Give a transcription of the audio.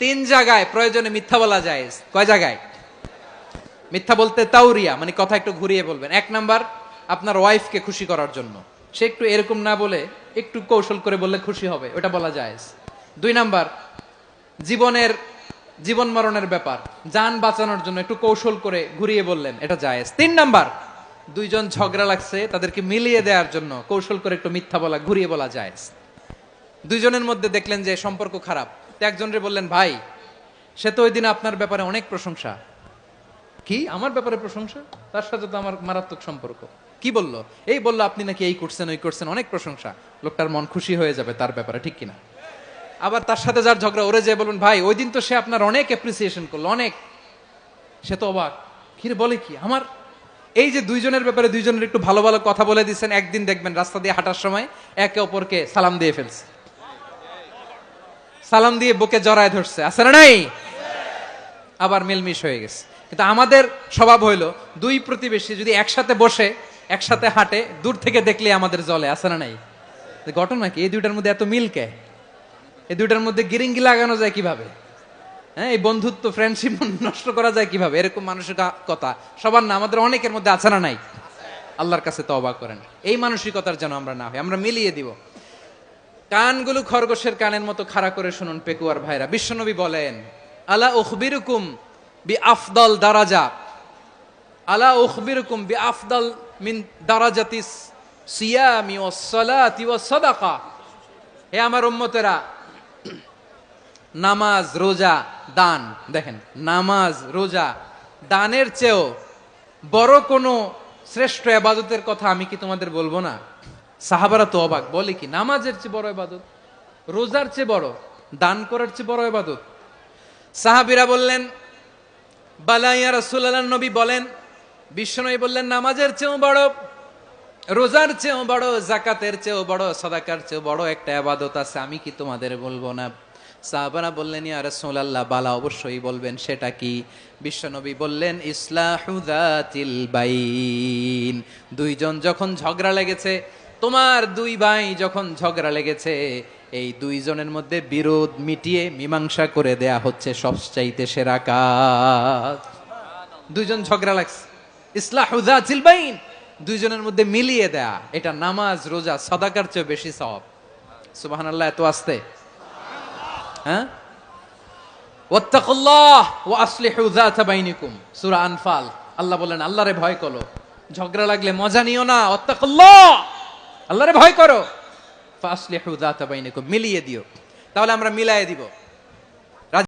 তিন জায়গায় প্রয়োজনে মিথ্যা বলা যায়। কয় জায়গায় মিথ্যা বলতে? তাওরিয়া, মানে কথা একটু ঘুরিয়ে বলবেন। এক নাম্বার, আপনার ওয়াইফকে খুশি করার জন্য, সে একটু এরকম না বলে একটু কৌশল করে বললে খুশি হবে, ওটা বলা যায়। দুই নাম্বার, জীবন মরণের ব্যাপার, জান বাঁচানোর জন্য একটু কৌশল করে ঘুরিয়ে বললেন, এটা জায়েজ। তিন নাম্বার, দুইজন ঝগড়া লাগছে, তাদেরকে মিলিয়ে দেওয়ার জন্য কৌশল করে একটু মিথ্যা বলা, ঘুরিয়ে বলা জায়েজ। দুইজনের মধ্যে দেখলেন যে সম্পর্ক খারাপ, তো একজনরে বললেন, ভাই সে তো ওই দিন আপনার ব্যাপারে অনেক প্রশংসা। কি আমার ব্যাপারে প্রশংসা? তার সাথে তো আমার মারাত্মক সম্পর্ক। কি বললো? এই বললো আপনি নাকি এই করছেন ওই করছেন, অনেক প্রশংসা। লোকটার মন খুশি হয়ে যাবে তার ব্যাপারে, ঠিক কিনা? আবার তার সাথে যার ঝগড়া, ওরে যে বলবেন, ভাই ওই দিন তো সে আপনার অনেক অ্যাপ্রিসিয়েশন করলো, অনেক। সে তো অবাক, কিরে বলে কি আমার? এই যে দুইজনের ব্যাপারে দুইজনের একটু ভালো ভালো কথা বলে দিচ্ছেন, একদিন দেখবেন রাস্তা দিয়ে হাঁটার সময় একে অপরকে সালাম দিয়ে ফেলছে, সালাম দিয়ে বুকে জড়ায় ধরছে, আছে না নাই? আবার মিলমিশ হয়ে গেছে। কিন্তু আমাদের স্বভাব হইলো, দুই প্রতিবেশী যদি একসাথে বসে একসাথে হাঁটে, দূর থেকে দেখলে আমাদের জলে, আছে না নাই? ঘটনা কি এই দুইটার মধ্যে এত মিল কে? এই দুইটার মধ্যে গিরিঙ্গি লাগানো যায় কিভাবে? হ্যাঁ, এই বন্ধুত্ব ফ্রেন্ডশিপ নষ্ট করা যায় কিভাবে? এরকম মানসিকতা সবার না, আমাদের অনেকের মধ্যে আছে না নাই? আল্লাহর কাছে তওবা করেন এই মানসিকতার যেন আমরা না হই, আমরা মিলিয়ে দিব। কানগুলো খরগোশের কানের মতো খাড়া করে শুনুন পেকুয়ার ভাইরা। বিশ্বনবী বলেন, আলা উখবিরুকুম বি আফদল দারাজা, আলা উখবিরুকুম বি আফদল মিন দারাজাতিস সিয়ামি ওয়াস সালাতি ওয়াস সাদাকা। হে আমার উম্মতেরা, নামাজ, রোজা, দান, দেখেন নামাজ, রোজা, দানের চেয়েও বড় কোনো শ্রেষ্ঠ ইবাদতের কথা আমি কি তোমাদের বলবো না? সাহাবারা তো অবাক, বলে কি নামাজের চেয়ে বড় ইবাদত, রোজার চেয়ে বড়, দান করার চেয়ে বড় ইবাদত? সাহাবীরা বললেন, বালা ইয়া রাসূলুল্লাহ। নবী বলেন, বিশ্বনবী বললেন, নামাজের চেয়েও বড়, রোজার চেয়েও বড়, যাকাতের চেয়েও বড়, সাদাকার চেয়েও বড় একটা ইবাদত আছে, আমি কি তোমাদের বলবো না? সাহাবারা বললেন, ইয়া রাসূলুল্লাহ, বালা, অবশ্যই বলবেন, সেটা কি? বিশ্বনবী বললেন, ইসলাহু যাতিল বাইন। দুইজন যখন ঝগড়া লেগেছে, তোমার দুই ভাই যখন ঝগড়া লেগেছে, এই দুইজনের মধ্যে বিরোধ মিটিয়ে মীমাংসা করে দেয়া হচ্ছে সবচাইতে সেরা কাজ। দুইজন ঝগড়া লাগছে, ইসলাহু যাতিল বাইন, দুইজনের মধ্যে মিলিয়ে দেয়া, এটা নামাজ, রোজা, সাদাকার চেয়ে বেশি সওয়াব। সুবহানাল্লাহ, এত আস্তে? হ্যাঁ, ওয়াত্তাকুল্লাহ ওয়া আসলিহু যাতা বাইনিকুম, সূরা আনফাল। আল্লাহ বলেন, আল্লাহরে ভয় করো, ঝগড়া লাগলে মজা নিও না, ওয়াত্তাকুল্লাহ, আল্লাহরে ভয় করো, ফাসলিহু যাতা বাইনিকুম, মিলিয়ে দিও। তাহলে আমরা মিলায়ে দিব।